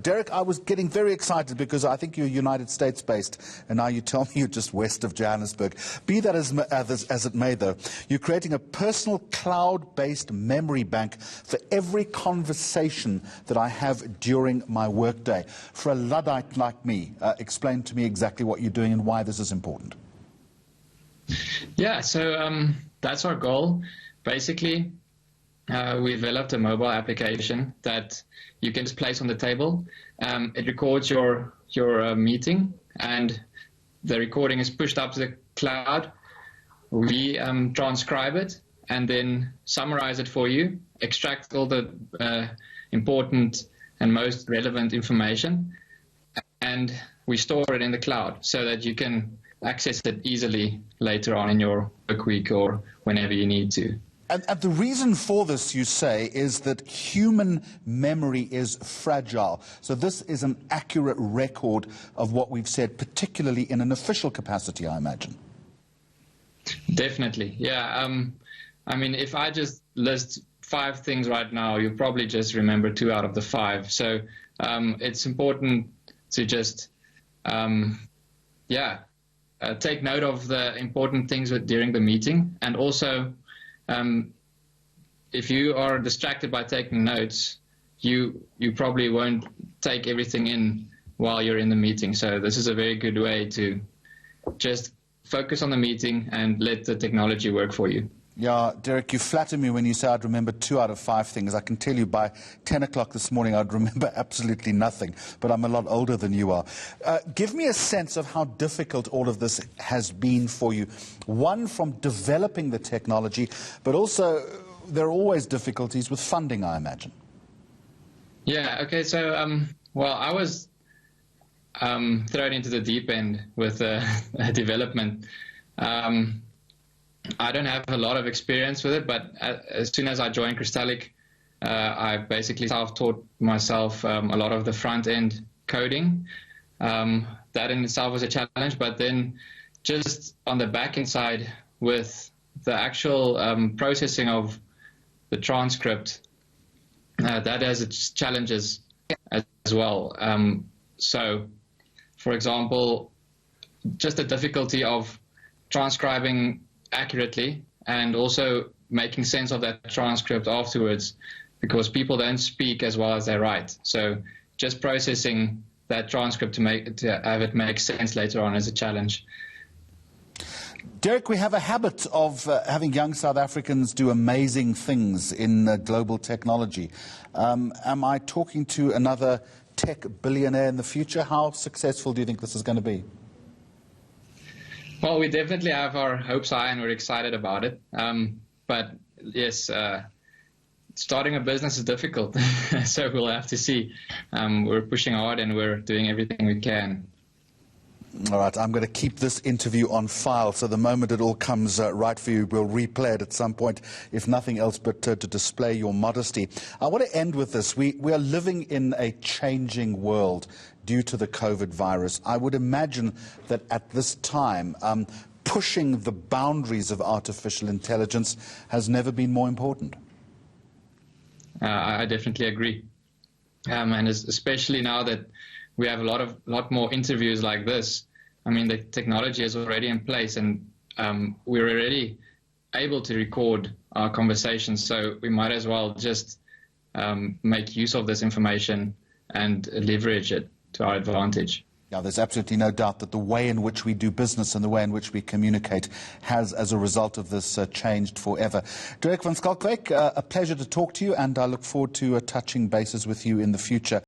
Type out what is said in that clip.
Derrick, I was getting very excited because I think you're United States based, and now you tell me you're just west of Johannesburg. Be that as it may, though, you're creating a personal cloud-based memory bank for every conversation that I have during my workday. For a Luddite like me, explain to me exactly what you're doing and why this is important. Yeah, so that's our goal. Basically, we developed a mobile application that you can just place on the table. It records your meeting, and the recording is pushed up to the cloud. We transcribe it and then summarize it for you, extract all the important and most relevant information, and we store it in the cloud so that you can access it easily later on in your work week or whenever you need to. And the reason for this, you say, is that human memory is fragile. So this is an accurate record of what we've said, particularly in an official capacity, I imagine. Definitely, yeah. I mean, if I just list 5 things right now, you'll probably just remember 2 out of the 5. So it's important to just, take note of the important things during the meeting, and also if you are distracted by taking notes, you probably won't take everything in while you're in the meeting. So this is a very good way to just focus on the meeting and let the technology work for you. Yeah, Derrick, you flatter me when you say I'd remember 2 out of 5 things. I can tell you by 10 o'clock this morning I'd remember absolutely nothing, but I'm a lot older than you are. Give me a sense of how difficult all of this has been for you. One, from developing the technology, but also there are always difficulties with funding, I imagine. Yeah, okay, so, well, I was thrown into the deep end with development. I don't have a lot of experience with it, but as soon as I joined Kristalic, I basically self-taught myself a lot of the front-end coding. That in itself was a challenge, but then just on the back-end side with the actual processing of the transcript, that has its challenges as well. So, for example, just the difficulty of transcribing accurately and also making sense of that transcript afterwards, because people don't speak as well as they write. So just processing that transcript to have it make sense later on is a challenge. Derrick, we have a habit of having young South Africans do amazing things in global technology. Am I talking to another tech billionaire in the future? How successful do you think this is going to be? Well, we definitely have our hopes high and we're excited about it. But yes, starting a business is difficult, so we'll have to see. We're pushing hard and we're doing everything we can. All right, I'm going to keep this interview on file, so the moment it all comes right for you, we'll replay it at some point, if nothing else but to display your modesty. I want to end with this. We are living in a changing world due to the COVID virus. I would imagine that at this time, pushing the boundaries of artificial intelligence has never been more important. I definitely agree. And especially now that we have a lot more interviews like this. I mean, the technology is already in place, and we're already able to record our conversations, so we might as well just make use of this information and leverage it to our advantage. Yeah, there's absolutely no doubt that the way in which we do business and the way in which we communicate has, as a result of this, changed forever. Derrick van Schalkwyk, a pleasure to talk to you, and I look forward to touching bases with you in the future.